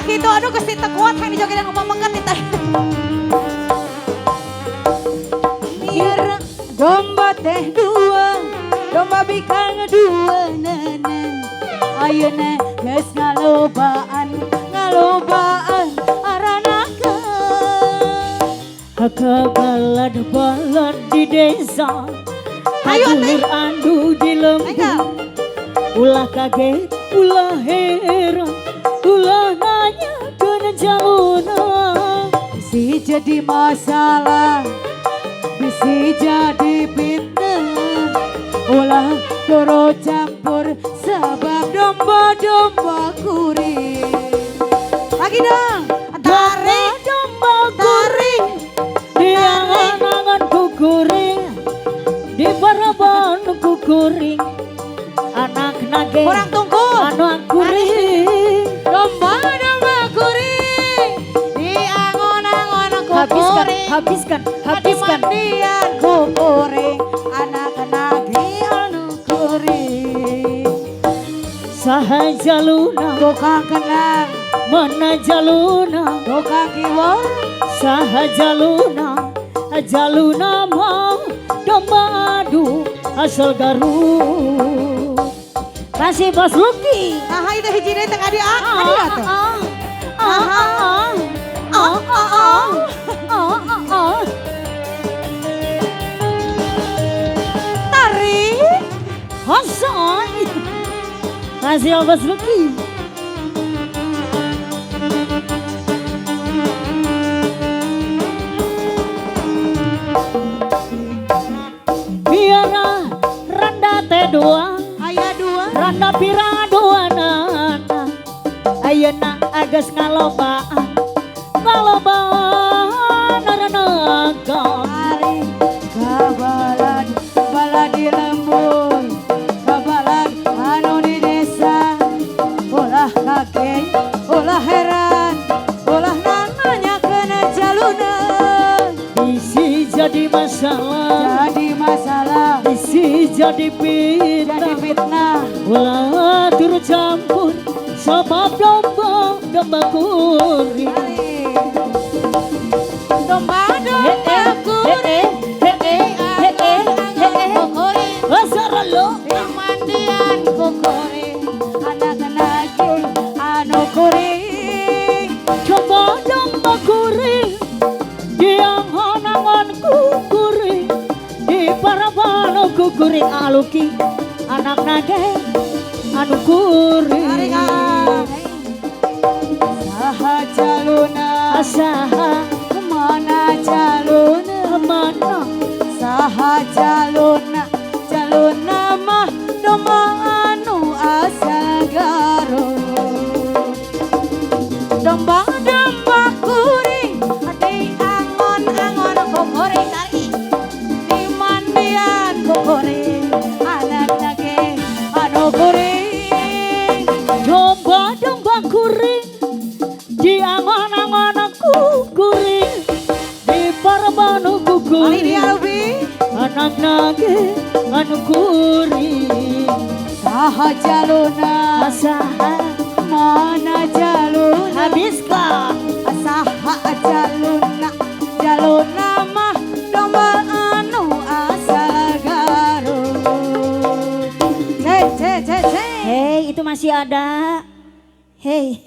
gitu aduh Gusti teu kuat hayang dijogedan Oma Mengget teh. Biar domba teh dua, domba bikang dua nana. Ayeuna geus ngalobaan aranakeun. Balad-balad di desa, hadur andu di lembur. Ulah kaget, ulah heran, ulah nanya kena jaluna. Bisi jadi masalah, bisi jadi fitnah. Ulah doro campur sebab domba-domba kuring. Lagi dong, tarik Domba kuring, diangan-angan ku kuring, di baraban ku kuring. Anak nage, kurang tunggu. anu kuring. Domba-domba kuring, di angon-angon ku kuring. Habiskan. Di mandian ku kuring, anak-anak anu kuring. Saha jaluna, Tukang kenang, mana jaluna, tukang kiwor, saha jaluna, jaluna mah domba adu asal Garut. Kasih Bos Lucky. nah itu hiji deui teh adi atuh. Tarik, Hosoy. Kasih Bos Lucky. Biara randa teh dua, aya dua. randa pirang dua nana. Ayeuna ages ngalobaan narenaga. Tarik, kabalan, balad di lembur, kabalan anu di desa. Ulah kaget, ulah heran, ulah nanya kena jaluna. Bisi jadi masalah, Jadi masalah, bisi jadi jadi fitnah. fitnah. Ulah turut campur sebab domba kuring. Domba-domba kuring, Asara lo. di mandian ku kuring, anak-anak anu kuring. Coba domba kuring, diangan-angan ku kuring, di parabano ku kuring aluki, anak nage anu kuring. Tarik saha jaluna, Asaha mana jaluna, mana saha jaluna, jaluna mah domba anu asal Garut. Domba-domba kuring, di angon-angon ku kuring. Tarik, di mandian ku kuring, anak nage anu kuring. domba kuring, diangan-angan ku kuring, di parabano ku Kali kuring, dia Albi, anak nage anu kuring. saha jaluna, Asaha mana jaluna, habiskah saha jaluna, jaluna mah domba anu asal Garut. Hei, itu masih ada. Hei.